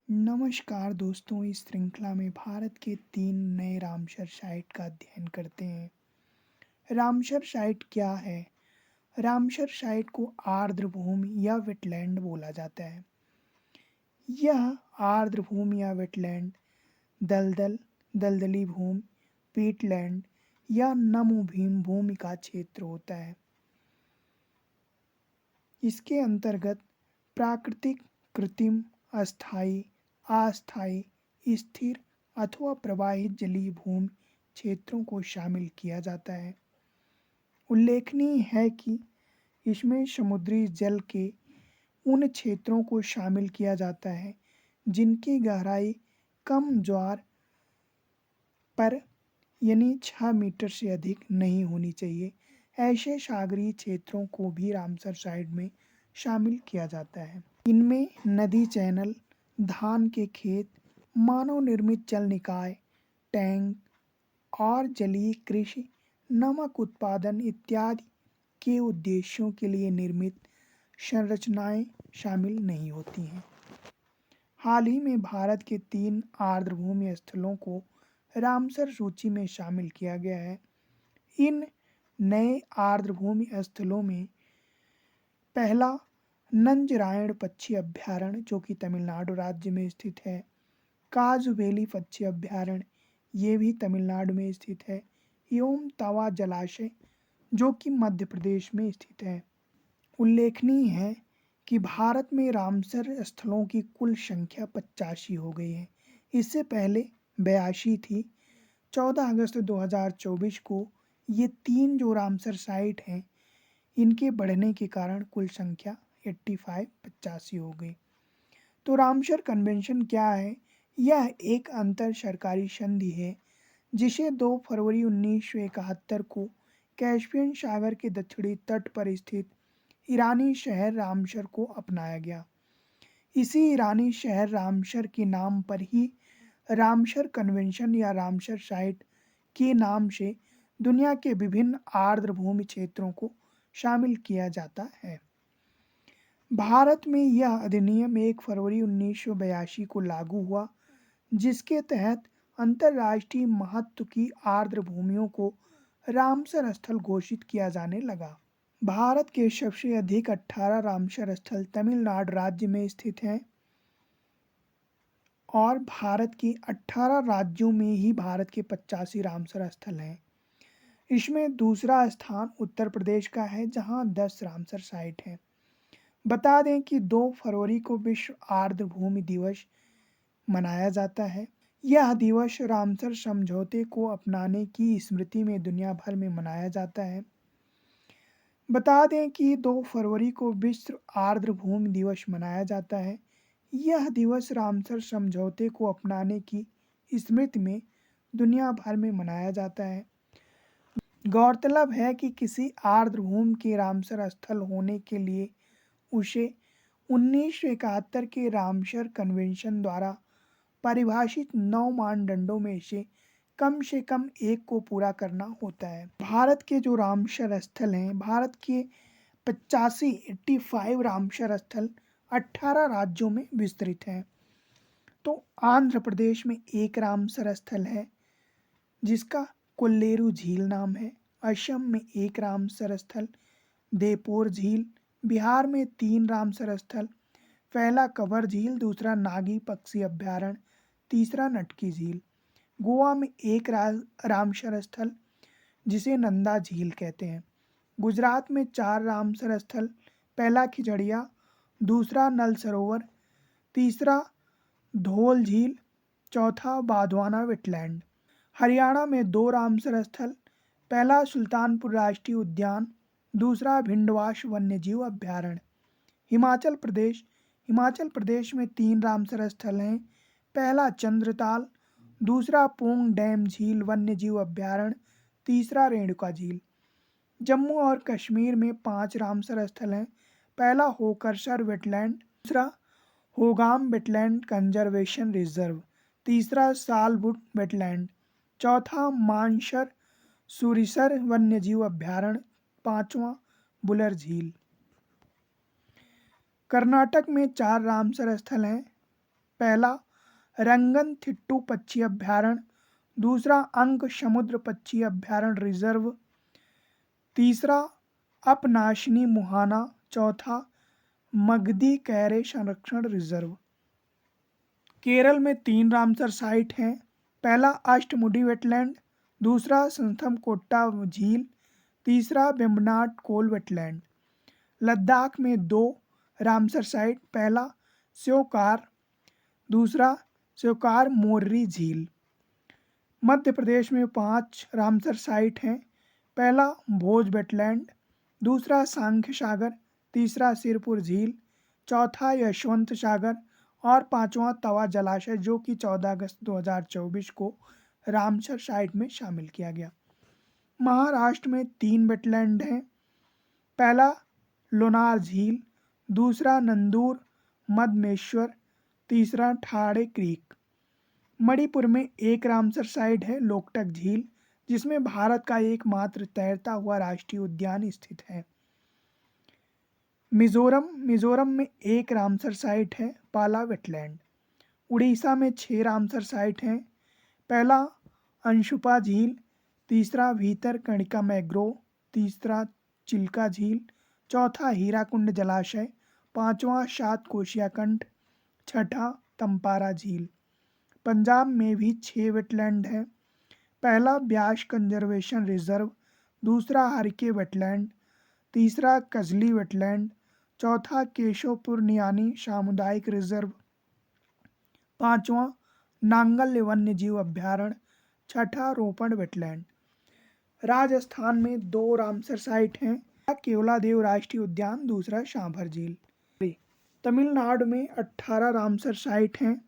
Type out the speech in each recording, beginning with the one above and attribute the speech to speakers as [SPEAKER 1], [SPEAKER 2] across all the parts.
[SPEAKER 1] नमस्कार दोस्तों, इस श्रृंखला में भारत के 3 नए रामसर साइट का अध्ययन करते हैं। रामसर साइट क्या है? रामसर साइट को आर्द्र भूमि या वेटलैंड बोला जाता है। यह आर्द्र भूमि या वेटलैंड दलदल, दलदली भूमि, पीटलैंड या नमभूमि भूमि का क्षेत्र होता है। इसके अंतर्गत प्राकृतिक, कृत्रिम, अस्थायी, अस्थायी, स्थिर अथवा प्रवाहित जलीय भूमि क्षेत्रों को शामिल किया जाता है। उल्लेखनीय है कि इसमें समुद्री जल के उन क्षेत्रों को शामिल किया जाता है जिनकी गहराई कम ज्वार पर यानी 6 मीटर से अधिक नहीं होनी चाहिए। ऐसे सागरीय क्षेत्रों को भी रामसर साइट में शामिल किया जाता है। इनमें नदी चैनल, धान के खेत, मानव निर्मित जल निकाय, टैंक और जलीय कृषि, नमक उत्पादन इत्यादि के उद्देश्यों के लिए निर्मित संरचनाएं शामिल नहीं होती हैं। हाल ही में भारत के 3 आर्द्रभूमि स्थलों को रामसर सूची में शामिल किया गया है। इन नए आर्द्रभूमि स्थलों में पहला नंजरायण पक्षी अभयारण्य जो कि तमिलनाडु राज्य में स्थित है, काजुवेली पक्षी अभयारण्य ये भी तमिलनाडु में स्थित है, एवं तवा जलाशय जो कि मध्य प्रदेश में स्थित है। उल्लेखनीय है कि भारत में रामसर स्थलों की कुल संख्या 85 हो गई है। इससे पहले 82 थी। 14 अगस्त 2024 को ये 3 जो रामसर साइट हैं इनके बढ़ने के कारण कुल संख्या 85 हो गई। तो रामसर कन्वेंशन क्या है? यह एक अंतर सरकारी संधि है जिसे 2 फरवरी 1971 को कैस्पियन सागर के दक्षिणी तट पर स्थित ईरानी शहर रामसर को अपनाया गया। इसी ईरानी शहर रामसर के नाम पर ही रामसर कन्वेंशन या रामसर साइट के नाम से दुनिया के विभिन्न आर्द्रभूमि क्षेत्रों को शामिल किया जाता है। भारत में यह अधिनियम 1 फरवरी 1982 को लागू हुआ, जिसके तहत अंतर्राष्ट्रीय महत्व की आर्द्र भूमियों को रामसर स्थल घोषित किया जाने लगा। भारत के सबसे अधिक 18 रामसर स्थल तमिलनाडु राज्य में स्थित हैं और भारत के 18 राज्यों में ही भारत के 85 रामसर स्थल हैं। इसमें दूसरा स्थान उत्तर प्रदेश का है जहां 10 रामसर साइट हैं। बता दें कि 2 फरवरी को विश्व आर्द्र भूमि दिवस मनाया जाता है। यह दिवस रामसर समझौते को अपनाने की स्मृति में दुनिया भर में मनाया जाता है। बता दें कि 2 फरवरी को विश्व आर्द्र भूमि दिवस मनाया जाता है। यह दिवस रामसर समझौते को अपनाने की स्मृति में दुनिया भर में मनाया जाता है। गौरतलब है कि किसी आर्द्र भूमि के रामसर स्थल होने के लिए उसे 1971 के रामसर कन्वेंशन द्वारा परिभाषित 9 मानदंडों में से कम एक को पूरा करना होता है। भारत के जो रामसर स्थल हैं, भारत के 85 रामसर स्थल 18 राज्यों में विस्तृत हैं। तो आंध्र प्रदेश में एक रामसर स्थल है जिसका कोल्लेरू झील नाम है। असम में एक रामसर स्थल देवपुर झील, बिहार में 3 रामसर स्थल, पहला कवर झील, दूसरा नागी पक्षी अभयारण्य, तीसरा नटकी झील। गोवा में एक रामसर स्थल जिसे नंदा झील कहते हैं। गुजरात में 4 रामसर स्थल, पहला खिजड़िया, दूसरा नल सरोवर, तीसरा धौल झील, चौथा बाधवाना वेटलैंड। हरियाणा में 2 रामसर स्थल, पहला सुल्तानपुर राष्ट्रीय उद्यान, दूसरा भिंडवास वन्यजीव अभयारण्य। हिमाचल प्रदेश में 3 रामसर स्थल हैं, पहला चंद्रताल, दूसरा पोंग डैम झील वन्यजीव अभयारण्य, तीसरा रेणुका झील। जम्मू और कश्मीर में 5 रामसर स्थल हैं, पहला होकरसर वेटलैंड, दूसरा होगाम वेटलैंड कंजर्वेशन रिजर्व, तीसरा सालबुट वेटलैंड, चौथा मानसर सुरिसर वन्यजीव अभयारण्य, पांचवा बुलर झील। कर्नाटक में 4 रामसर स्थल हैं, पहला रंगनथिट्टू पक्षी अभ्यारण्य, दूसरा अंक समुद्र पक्षी अभ्यारण्य रिजर्व, तीसरा अपनाशनी मुहाना, चौथा मगधी कैरे संरक्षण रिजर्व। केरल में 3 रामसर साइट हैं। पहला अष्टमुडी वेटलैंड, दूसरा संथमकोट्टा झील, तीसरा वेम्बनाड कोल वेटलैंड। लद्दाख में 2 रामसर साइट, पहला स्योकार, दूसरा स्योकार मोर्री झील। मध्य प्रदेश में 5 रामसर साइट हैं। पहला भोज वेटलैंड, दूसरा सांख्य सागर, तीसरा सिरपुर झील, चौथा यशवंत सागर और पांचवा तवा जलाशय, जो कि 14 अगस्त 2024 को रामसर साइट में शामिल किया गया। महाराष्ट्र में 3 वेटलैंड हैं। पहला लोनार झील, दूसरा नंदूर मदमेश्वर, तीसरा ठाड़े क्रीक। मणिपुर में 1 रामसर साइट है, लोकटक झील, जिसमें भारत का एकमात्र तैरता हुआ राष्ट्रीय उद्यान स्थित है। मिजोरम में 1 रामसर साइट है, पाला वेटलैंड। उड़ीसा में 6 रामसर साइट हैं। पहला अंशुपा झील, तीसरा भीतरकनिका मैंग्रोव, तीसरा चिल्का झील, चौथा हीराकुंड जलाशय, पांचवा सातकोशिया कंठ, छठा तंपारा झील। पंजाब में भी 6 वेटलैंड हैं। पहला ब्यास कंजर्वेशन रिजर्व, दूसरा हरके वेटलैंड, तीसरा कजली वेटलैंड, चौथा केशवपुर नियानी सामुदायिक रिजर्व, पांचवा नांगल वन्यजीव अभ्यारण्य, छठा रोपड़ वेटलैंड। राजस्थान में 2 रामसर साइट हैं, केवलादेव राष्ट्रीय उद्यान, दूसरा सांभर झील। तमिलनाडु में 18 रामसर साइट हैं,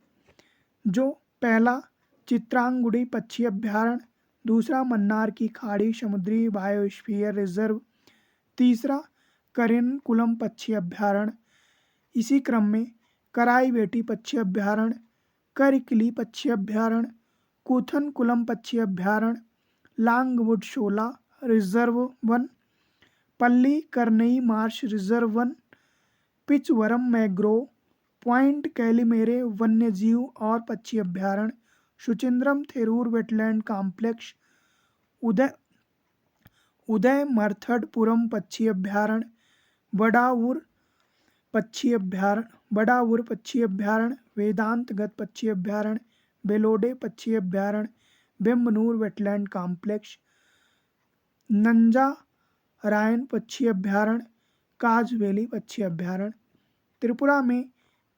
[SPEAKER 1] जो पहला चित्रांगुडी पक्षी अभ्यारण्य, दूसरा मन्नार की खाड़ी समुद्री बायोस्फीयर रिजर्व, तीसरा करिनकुलम पक्षी अभ्यारण्य। इसी क्रम में कराईवेटी पक्षी अभ्यारण्य, करकिली पक्षी अभ्यारण्य, कूथनकुलम पक्षी अभ्यारण्य, लांगवुड शोला रिजर्व वन, पल्ली करनई मार्श रिजर्व वन, पिचवरम मैंग्रोव, पॉइंट कैलिमेरे वन्यजीव और पक्षी अभ्यारण्य, सुचिंद्रम थेरूर वेटलैंड कॉम्प्लेक्स, उदयमर्थडपुरम पक्षी अभ्यारण्य, बड़ावुर पक्षी अभ्यारण्य, वेदांतगत पक्षी अभ्यारण्य, बेलोडे पक्षी अभ्यारण्य, बेम्बनूर वेटलैंड कॉम्प्लेक्स, नंजारायण पक्षी अभ्यारण्य, काजवेली पक्षी अभ्यारण्य। त्रिपुरा में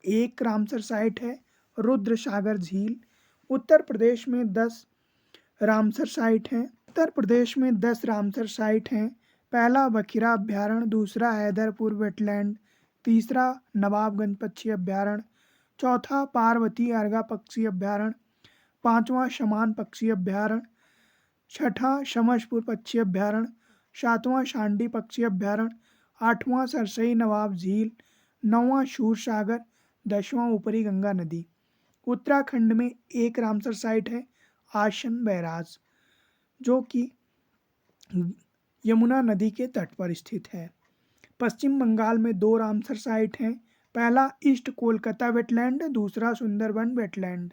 [SPEAKER 1] 1 रामसर साइट है, रुद्र सागर झील। उत्तर प्रदेश में 10 रामसर साइट हैं। पहला बखिरा अभ्यारण्य, दूसरा हैदरपुर वेटलैंड, तीसरा नवाबगंज पक्षी अभ्यारण्य, चौथा पार्वती अर्गा पक्षी अभ्यारण्य, पांचवा शमान पक्षी अभ्यारण्य, छठा शमशपुर पक्षी अभ्यारण्य, सातवां शांडी पक्षी अभ्यारण्य, आठवां सरसई नवाब झील, नौवां शूर सागर, 10वां ऊपरी गंगा नदी। उत्तराखंड में 1 रामसर साइट है, आसन बैराज, जो कि यमुना नदी के तट पर स्थित है। पश्चिम बंगाल में 2 रामसर साइट हैं। पहला ईस्ट कोलकाता वेटलैंड, दूसरा सुंदरबन वेटलैंड।